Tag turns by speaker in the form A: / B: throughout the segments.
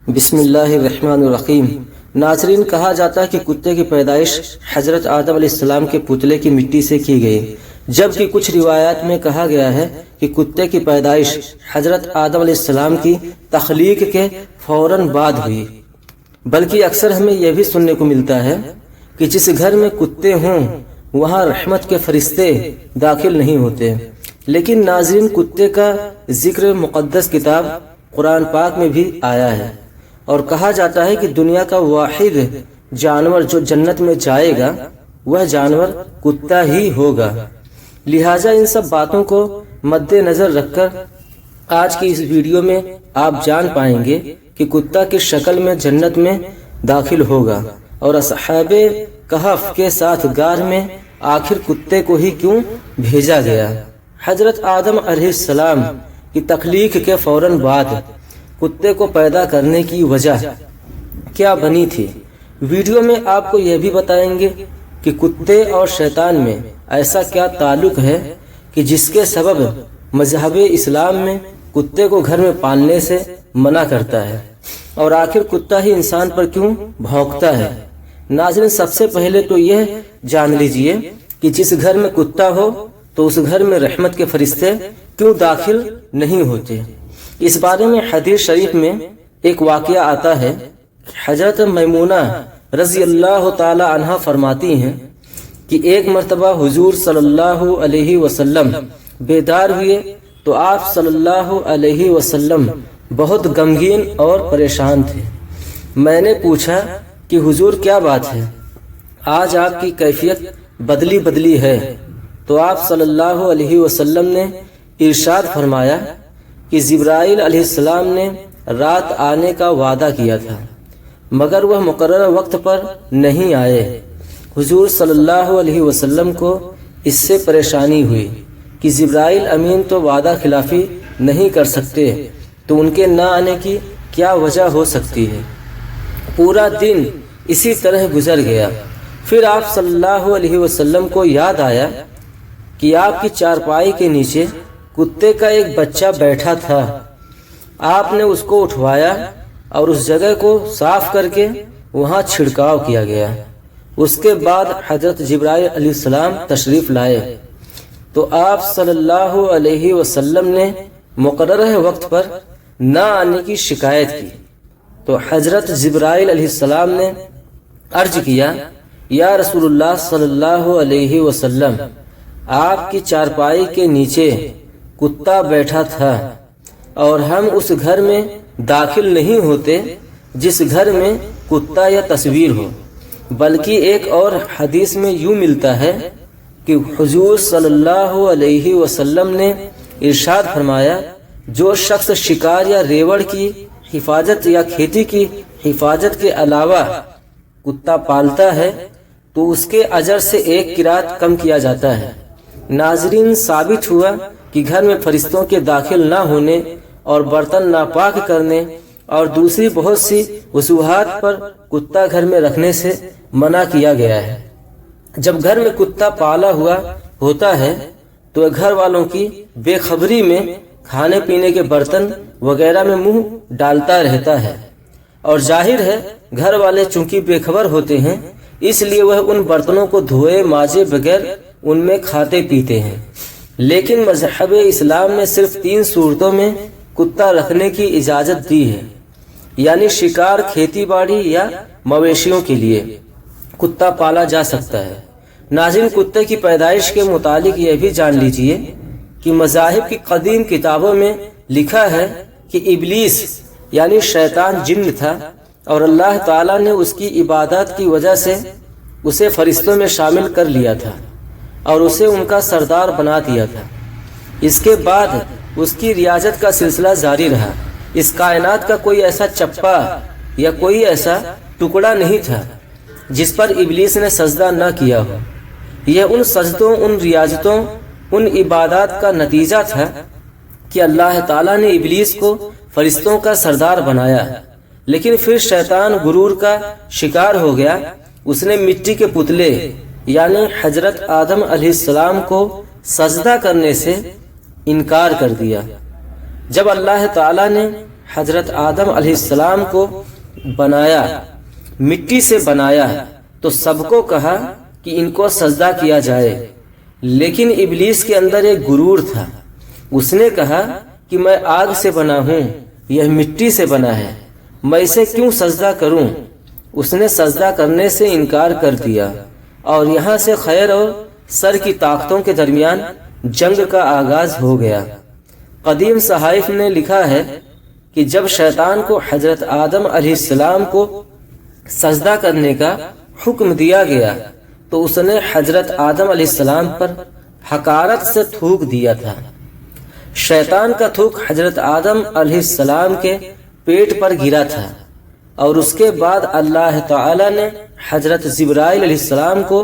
A: بسم اللہ الرحمن الرحیم۔ ناظرین، کہا جاتا ہے کہ کتے کی پیدائش حضرت آدم علیہ السلام کے پتلے کی مٹی سے کی گئی، جبکہ کچھ روایات میں کہا گیا ہے کہ کتے کی پیدائش حضرت آدم علیہ السلام کی تخلیق کے فوراً بعد ہوئی۔ بلکہ اکثر ہمیں یہ بھی سننے کو ملتا ہے کہ جس گھر میں کتے ہوں وہاں رحمت کے فرشتے داخل نہیں ہوتے۔ لیکن ناظرین، کتے کا ذکر مقدس کتاب قرآن پاک میں بھی آیا ہے، اور کہا جاتا ہے کہ دنیا کا واحد جانور جو جنت میں جائے گا وہ جانور کتا ہی ہوگا۔ لہٰذا ان سب باتوں کو مد نظر رکھ کر آج کی اس ویڈیو میں آپ جان پائیں گے کہ کتا کس شکل میں جنت میں داخل ہوگا، اور اصحاب کہف کے ساتھ غار میں آخر کتے کو ہی کیوں بھیجا گیا۔ حضرت آدم علیہ السلام کی تخلیق کے فوراً بعد کتے کو پیدا کرنے کی وجہ کیا بنی تھی۔ ویڈیو میں آپ کو یہ بھی بتائیں گے کہ کتے اور شیطان میں ایسا کیا تعلق ہے کہ جس کے سبب مذہب اسلام میں کتے کو گھر میں پالنے سے منع کرتا ہے، اور آخر کتا ہی انسان پر کیوں بھونکتا ہے۔ ناظرین، سب سے پہلے تو یہ جان لیجئے کہ جس گھر میں کتا ہو تو اس گھر میں رحمت کے فرشتے کیوں داخل نہیں ہوتے۔ اس بارے میں حدیث شریف میں ایک واقعہ آتا ہے۔ حضرت میمونہ رضی اللہ تعالی عنہ فرماتی ہیں کہ ایک مرتبہ حضور صلی اللہ علیہ وسلم بیدار ہوئے تو آپ صلی اللہ علیہ وسلم بہت غمگین اور پریشان تھے۔ میں نے پوچھا کہ حضور کیا بات ہے، آج آپ کی کیفیت بدلی ہے؟ تو آپ صلی اللہ علیہ وسلم نے ارشاد فرمایا کہ جبرائیل علیہ السلام نے رات آنے کا وعدہ کیا تھا مگر وہ مقررہ وقت پر نہیں آئے۔ حضور صلی اللہ علیہ وسلم کو اس سے پریشانی ہوئی کہ جبرائیل امین تو وعدہ خلافی نہیں کر سکتے، تو ان کے نہ آنے کی کیا وجہ ہو سکتی ہے۔ پورا دن اسی طرح گزر گیا۔ پھر آپ صلی اللہ علیہ وسلم کو یاد آیا کہ آپ کی چارپائی کے نیچے کتے کا ایک بچہ بیٹھا تھا۔ آپ نے اس کو اٹھوایا اور اس جگہ کو صاف کر کے وہاں چھڑکاؤ کیا گیا۔ اس کے بعد حضرت جبرائیل علیہ السلام تشریف لائے تو آپ صلی اللہ علیہ وسلم نے مقررہ وقت پر نہ آنے کی شکایت کی، تو حضرت جبرائیل علیہ السلام نے عرض کیا، یا رسول اللہ صلی اللہ علیہ وسلم، آپ کی چارپائی کے نیچے کتا بیٹھا تھا اور ہم اس گھر میں داخل نہیں ہوتے جس گھر میں کتا یا تصویر ہو۔ بلکہ ایک اور حدیث میں یوں ملتا ہے کہ حضور صلی اللہ علیہ وسلم نے ارشاد فرمایا، جو شخص شکار یا ریوڑ کی حفاظت یا کھیتی کی حفاظت کے علاوہ کتا پالتا ہے تو اس کے اجر سے ایک قرات کم کیا جاتا ہے۔ ناظرین، ثابت ہوا کہ گھر میں فرشتوں کے داخل نہ ہونے اور برتن ناپاک کرنے اور دوسری بہت سی وجوہات پر کتا گھر میں رکھنے سے منع کیا گیا ہے۔ جب گھر میں کتا پالا ہوا ہوتا ہے تو گھر والوں کی بے خبری میں کھانے پینے کے برتن وغیرہ میں منہ ڈالتا رہتا ہے، اور ظاہر ہے گھر والے چونکہ بے خبر ہوتے ہیں اس لیے وہ ان برتنوں کو دھوئے ماجے بغیر ان میں کھاتے پیتے ہیں۔ لیکن مذہب اسلام نے صرف 3 صورتوں میں کتا رکھنے کی اجازت دی ہے، یعنی شکار، کھیتی باڑی یا مویشیوں کے لیے کتا پالا جا سکتا ہے۔ ناظرین، کتے کی پیدائش کے متعلق یہ بھی جان لیجئے کہ مذاہب کی قدیم کتابوں میں لکھا ہے کہ ابلیس یعنی شیطان جن تھا، اور اللہ تعالیٰ نے اس کی عبادات کی وجہ سے اسے فرشتوں میں شامل کر لیا تھا اور اسے ان کا سردار بنا دیا تھا۔ اس کے بعد اس کی ریاضت کا سلسلہ جاری رہا۔ اس کائنات کا کوئی ایسا چپا یا کوئی ایسا ٹکڑا نہیں تھا جس پر ابلیس نے سجدہ نہ کیا ہو۔ یہ ان سجدوں، ان ریاضتوں، ان عبادات کا نتیجہ تھا کہ اللہ تعالیٰ نے ابلیس کو فرشتوں کا سردار بنایا، لیکن پھر شیطان غرور کا شکار ہو گیا۔ اس نے مٹی کے پتلے یعنی حضرت آدم علیہ السلام کو سجدہ کرنے سے انکار کر دیا۔ جب اللہ تعالیٰ نے حضرت آدم علیہ السلام کو بنایا، مٹی سے بنایا، تو سب کو کہا کہ ان کو سجدہ کیا جائے، لیکن ابلیس کے اندر ایک غرور تھا۔ اس نے کہا کہ میں آگ سے بنا ہوں، یہ مٹی سے بنا ہے، میں اسے کیوں سجدہ کروں؟ اس نے سجدہ کرنے سے انکار کر دیا، اور یہاں سے خیر اور سر کی طاقتوں کے درمیان جنگ کا آغاز ہو گیا۔ قدیم صحائف نے لکھا ہے کہ جب شیطان کو حضرت آدم علیہ السلام کو سجدہ کرنے کا حکم دیا گیا تو اس نے حضرت آدم علیہ السلام پر حقارت سے تھوک دیا تھا۔ شیطان کا تھوک حضرت آدم علیہ السلام کے پیٹ پر گرا تھا، اور اس کے بعد اللہ تعالی نے حضرت جبرائیل علیہ السلام کو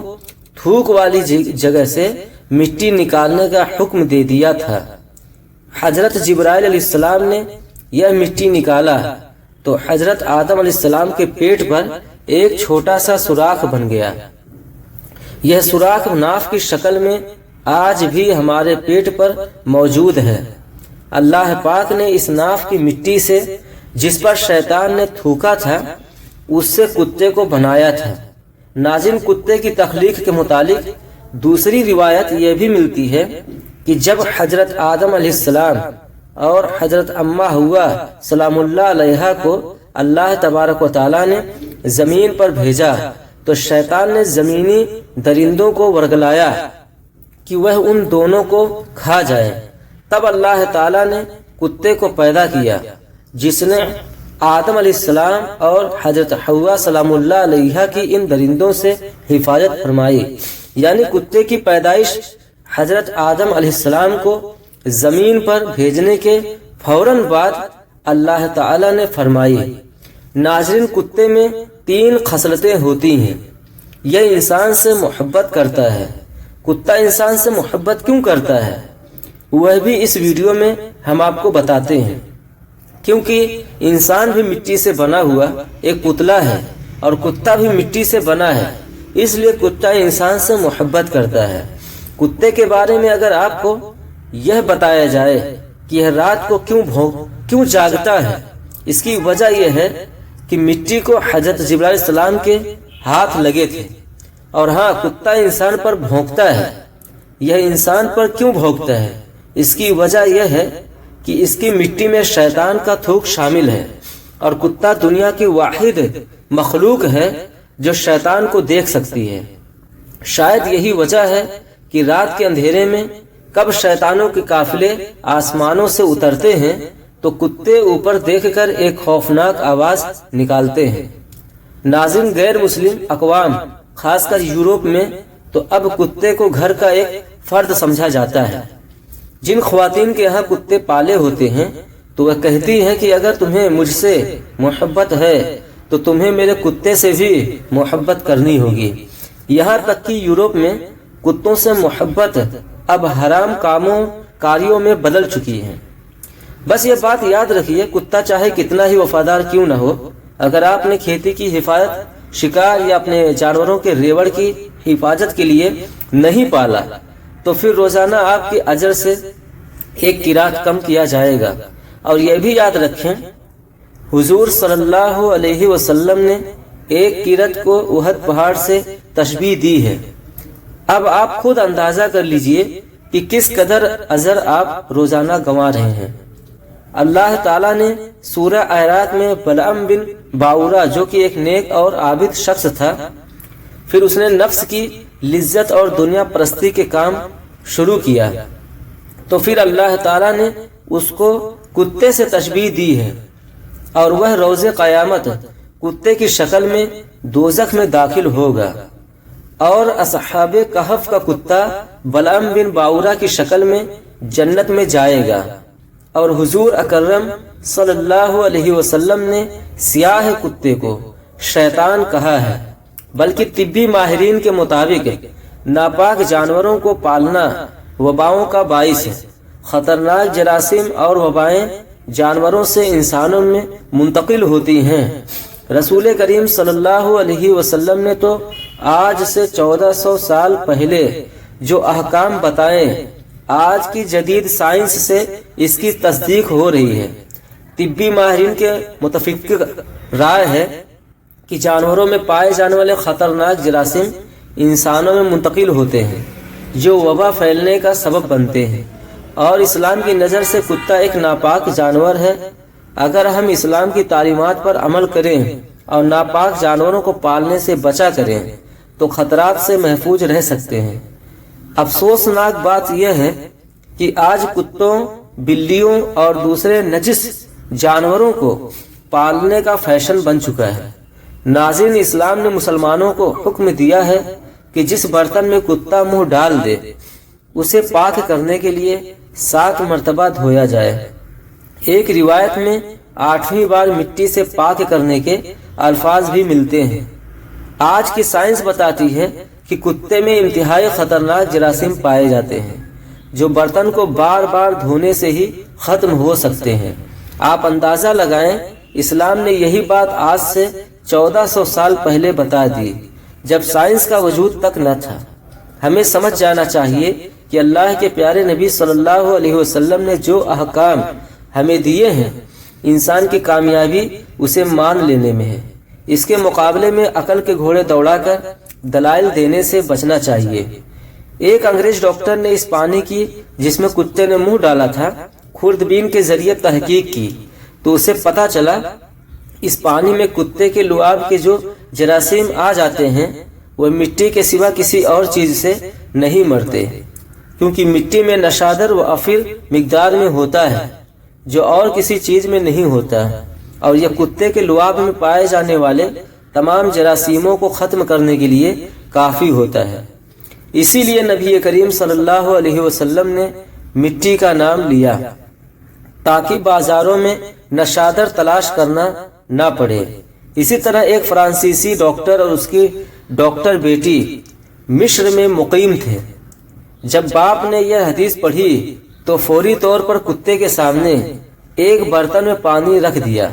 A: تھوک والی جگہ سے مٹی نکالنے کا حکم دے دیا تھا۔ حضرت جبرائیل علیہ السلام نے یہ مٹی نکالا تو حضرت آدم علیہ السلام کے پیٹ پر ایک چھوٹا سا سوراخ بن گیا۔ یہ سوراخ ناف کی شکل میں آج بھی ہمارے پیٹ پر موجود ہے۔ اللہ پاک نے اس ناف کی مٹی سے جس پر شیطان نے تھوکا تھا اس سے کتے کو بنایا تھا۔ ناظرین، کتے کی تخلیق کے متعلق دوسری روایت یہ بھی ملتی ہے کہ جب حضرت آدم علیہ السلام اور حضرت اماں حوا سلام اللہ علیہا کو اللہ تبارک و تعالی نے زمین پر بھیجا تو شیطان نے زمینی درندوں کو ورگلایا کہ وہ ان دونوں کو کھا جائے۔ تب اللہ تعالی نے کتے کو پیدا کیا جس نے آدم علیہ السلام اور حضرت حوا سلام اللہ علیہا کی ان درندوں سے حفاظت فرمائی۔ یعنی کتے کی پیدائش حضرت آدم علیہ السلام کو زمین پر بھیجنے کے فوراً بعد اللہ تعالی نے فرمائی۔ ناظرین، کتے میں 3 خصلتیں ہوتی ہیں۔ یہ انسان سے محبت کرتا ہے۔ کتا انسان سے محبت کیوں کرتا ہے وہ بھی اس ویڈیو میں ہم آپ کو بتاتے ہیں، کیونکہ انسان بھی مٹی سے بنا ہوا ایک پتلا ہے اور کتا بھی مٹی سے بنا ہے، اس لیے کتا انسان سے محبت کرتا ہے۔ کتے کے بارے میں اگر آپ کو یہ بتایا جائے کہ یہ رات کو کیوں جاگتا ہے، اس کی وجہ یہ ہے کہ مٹی کو حضرت جبرائیل علیہ السلام کے ہاتھ لگے تھے، اور ہاں کتا انسان پر بھونکتا ہے۔ یہ انسان پر کیوں بھونکتا ہے؟ اس کی وجہ یہ ہے کہ اس کی مٹی میں شیطان کا تھوک شامل ہے، اور کتا دنیا کی واحد مخلوق ہے جو شیطان کو دیکھ سکتی ہے۔ شاید یہی وجہ ہے کہ رات کے اندھیرے میں کب شیطانوں کے قافلے آسمانوں سے اترتے ہیں تو کتے اوپر دیکھ کر ایک خوفناک آواز نکالتے ہیں۔ ناظرین، غیر مسلم اقوام خاص کر یورپ میں تو اب کتے کو گھر کا ایک فرد سمجھا جاتا ہے۔ جن خواتین کے یہاں کتے پالے ہوتے ہیں تو وہ کہتی ہیں کہ اگر تمہیں مجھ سے محبت ہے تو تمہیں میرے کتے سے بھی محبت کرنی ہوگی۔ یہاں تک کہ یورپ میں کتوں سے محبت اب حرام کاریوں میں بدل چکی ہے۔ بس یہ بات یاد رکھیے، کتا چاہے کتنا ہی وفادار کیوں نہ ہو، اگر آپ نے کھیتی کی حفاظت، شکار یا اپنے جانوروں کے ریوڑ کی حفاظت کے لیے نہیں پالا تو پھر روزانہ آپ کی اجر سے ایک قرات کم کیا جائے گا۔ اور یہ بھی یاد رکھیں، حضور صلی اللہ علیہ وسلم نے ایک قرات کو احد پہاڑ سے تشبیہ دی ہے۔ اب آپ خود اندازہ کر لیجئے کہ کس قدر اجر آپ روزانہ گنوا رہے ہیں۔ اللہ تعالیٰ نے سورہ اعراف میں بلعم بن باورا جو کہ ایک نیک اور عابد شخص تھا، پھر اس نے نفس کی لذت اور دنیا پرستی کے کام شروع کیا، تو پھر اللہ تعالیٰ نے اس کو کتے سے تشبیہ دی ہے، اور وہ روز قیامت کتے کی شکل میں دوزخ میں داخل ہوگا، اور اصحاب کہف کا کتا بلعم بن باورا کی شکل میں جنت میں جائے گا۔ اور حضور اکرم صلی اللہ علیہ وسلم نے سیاہ کتے کو شیطان کہا ہے، بلکہ طبی ماہرین کے مطابق ناپاک جانوروں کو پالنا وباؤں کا باعث ہے۔ خطرناک جراثیم اور وبائیں جانوروں سے انسانوں میں منتقل ہوتی ہیں۔ رسول کریم صلی اللہ علیہ وسلم نے تو آج سے 1400 سال پہلے جو احکام بتائے، آج کی جدید سائنس سے اس کی تصدیق ہو رہی ہے۔ طبی ماہرین کے متفق رائے ہے کہ جانوروں میں پائے جانے والے خطرناک جراثیم انسانوں میں منتقل ہوتے ہیں جو وبا پھیلنے کا سبب بنتے ہیں، اور اسلام کی نظر سے کتا ایک ناپاک جانور ہے۔ اگر ہم اسلام کی تعلیمات پر عمل کریں اور ناپاک جانوروں کو پالنے سے بچا کریں تو خطرات سے محفوظ رہ سکتے ہیں۔ افسوسناک بات یہ ہے کہ آج کتوں، بلیوں اور دوسرے نجس جانوروں کو پالنے کا فیشن بن چکا ہے۔ ناظرین، اسلام نے مسلمانوں کو حکم دیا ہے کہ جس برتن میں کتا منہ ڈال دے اسے پاک کرنے کے لیے 7 مرتبہ دھویا جائے۔ ایک روایت میں 8ویں بار مٹی سے پاک کرنے کے الفاظ بھی ملتے ہیں۔ آج کی سائنس بتاتی ہے کہ کتے میں انتہائی خطرناک جراثیم پائے جاتے ہیں جو برتن کو بار بار دھونے سے ہی ختم ہو سکتے ہیں۔ آپ اندازہ لگائیں، اسلام نے یہی بات آج سے 1400 سال پہلے بتا دی جب سائنس کا وجود تک نہ تھا۔ ہمیں سمجھ جانا چاہیے کہ اللہ کے پیارے نبی صلی اللہ علیہ وسلم نے جو احکام ہمیں دیے ہیں، انسان کی کامیابی اسے مان لینے میں ہے۔ اس کے مقابلے میں عقل کے گھوڑے دوڑا کر دلائل دینے سے بچنا چاہیے۔ ایک انگریز ڈاکٹر نے اس پانی کی جس میں کتے نے منہ ڈالا تھا خوردبین کے ذریعے تحقیق کی تو اسے پتا چلا اس پانی میں کتے کے لعاب کے جو جراثیم آ جاتے ہیں وہ مٹی کے سوا کسی اور چیز سے نہیں مرتے، کیونکہ مٹی میں نشادر و افیر مقدار میں ہوتا ہے جو اور کسی چیز میں نہیں ہوتا، اور یہ کتے کے لعاب میں پائے جانے والے تمام جراثیموں کو ختم کرنے کے لیے کافی ہوتا ہے۔ اسی لیے نبی کریم صلی اللہ علیہ وسلم نے مٹی کا نام لیا تاکہ بازاروں میں نشادر تلاش کرنا نہ پڑے۔ اسی طرح ایک فرانسیسی ڈاکٹر اور اس کی ڈاکٹر بیٹی مصر میں مقیم تھے۔ جب باپ نے یہ حدیث پڑھی تو فوری طور پر کتے کے سامنے ایک برتن میں پانی رکھ دیا۔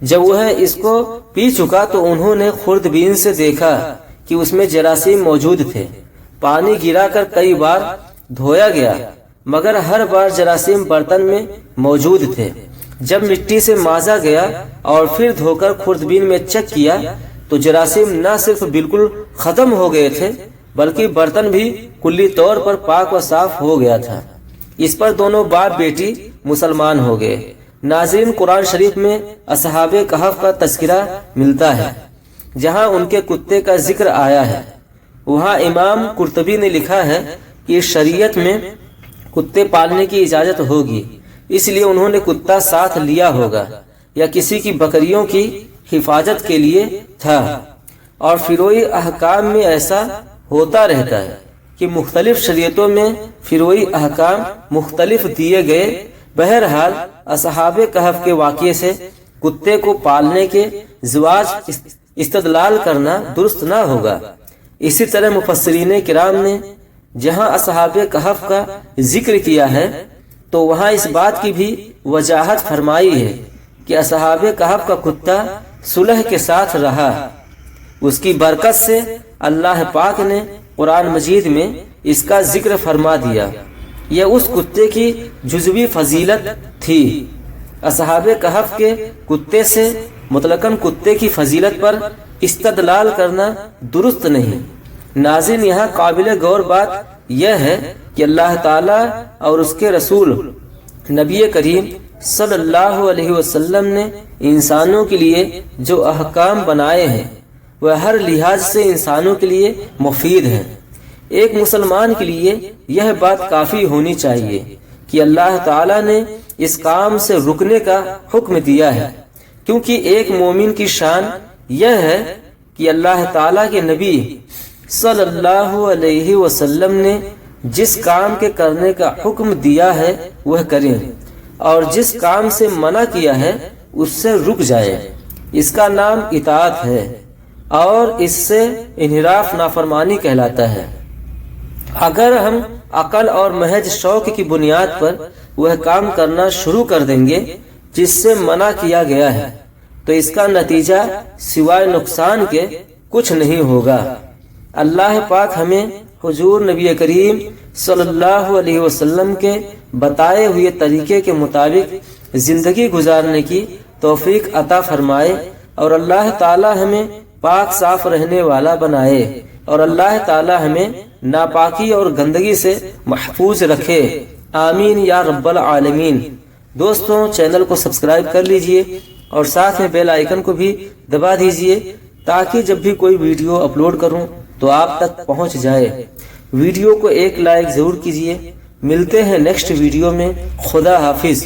A: جب وہ اس کو پی چکا تو انہوں نے خوردبین سے دیکھا کہ اس میں جراثیم موجود تھے۔ پانی گرا کر کئی بار دھویا گیا مگر ہر بار جراثیم برتن میں موجود تھے۔ جب مٹی سے مازا گیا اور پھر دھو کر خوردبین میں چیک کیا تو جراثیم نہ صرف بالکل ختم ہو گئے تھے بلکہ برتن بھی کلی طور پر پاک و صاف ہو گیا تھا۔ اس پر دونوں باپ بیٹی مسلمان ہو گئے۔ ناظرین، قرآن شریف میں اصحاب کہف کا تذکرہ ملتا ہے جہاں ان کے کتے کا ذکر آیا ہے۔ وہاں امام قرطبی نے لکھا ہے کہ شریعت میں کتے پالنے کی اجازت ہوگی، اس لیے انہوں نے کتا ساتھ لیا ہوگا یا کسی کی بکریوں کی حفاظت کے لیے تھا۔ اور فروعی احکام میں ایسا ہوتا رہتا ہے کہ مختلف شریعتوں میں فروعی احکام مختلف دیے گئے۔ بہرحال اصحاب کہف کے واقعے سے کتے کو پالنے کے زواج استدلال کرنا درست نہ ہوگا۔ اسی طرح مفسرین کرام نے جہاں اصحاب کہف کا ذکر کیا ہے تو وہاں اس بات کی بھی وضاحت فرمائی ہے کہ اصحاب کہف کا کتا صلح کے ساتھ رہا۔ اس کی برکت سے اللہ پاک نے قرآن مجید میں اس کا ذکر فرما دیا۔ یہ اس کتے کی جزوی فضیلت تھی۔ اصحاب کہف کے کتے سے مطلقاً کتے کی فضیلت پر استدلال کرنا درست نہیں۔ ناظرین، یہاں قابل غور بات یہ ہے کہ اللہ تعالیٰ اور اس کے رسول نبی کریم صلی اللہ علیہ وسلم نے انسانوں کے لیے جو احکام بنائے ہیں وہ ہر لحاظ سے انسانوں کے لیے مفید ہیں۔ ایک مسلمان کے لیے یہ بات کافی ہونی چاہیے کہ اللہ تعالیٰ نے اس کام سے رکنے کا حکم دیا ہے، کیونکہ ایک مومن کی شان یہ ہے کہ اللہ تعالیٰ کے نبی صلی اللہ علیہ وسلم نے جس کام کے کرنے کا حکم دیا ہے وہ کریں اور جس کام سے منع کیا ہے اس سے رک جائے۔ اس کا نام اطاعت ہے اور اس سے انحراف نافرمانی کہلاتا ہے۔ اگر ہم عقل اور محض شوق کی بنیاد پر وہ کام کرنا شروع کر دیں گے جس سے منع کیا گیا ہے تو اس کا نتیجہ سوائے نقصان کے کچھ نہیں ہوگا۔ اللہ پاک ہمیں حضور نبی کریم صلی اللہ علیہ وسلم کے بتائے ہوئے طریقے کے مطابق زندگی گزارنے کی توفیق عطا فرمائے، اور اللہ تعالی ہمیں پاک صاف رہنے والا بنائے، اور اللہ تعالی ہمیں ناپاکی اور گندگی سے محفوظ رکھے، آمین یا رب العالمین۔ دوستوں، چینل کو سبسکرائب کر لیجئے اور ساتھ میں بیل آئیکن کو بھی دبا دیجئے تاکہ جب بھی کوئی ویڈیو اپلوڈ کروں تو آپ تک پہنچ جائے۔ ویڈیو کو ایک لائک ضرور کیجئے۔ ملتے ہیں نیکسٹ ویڈیو میں۔ خدا حافظ۔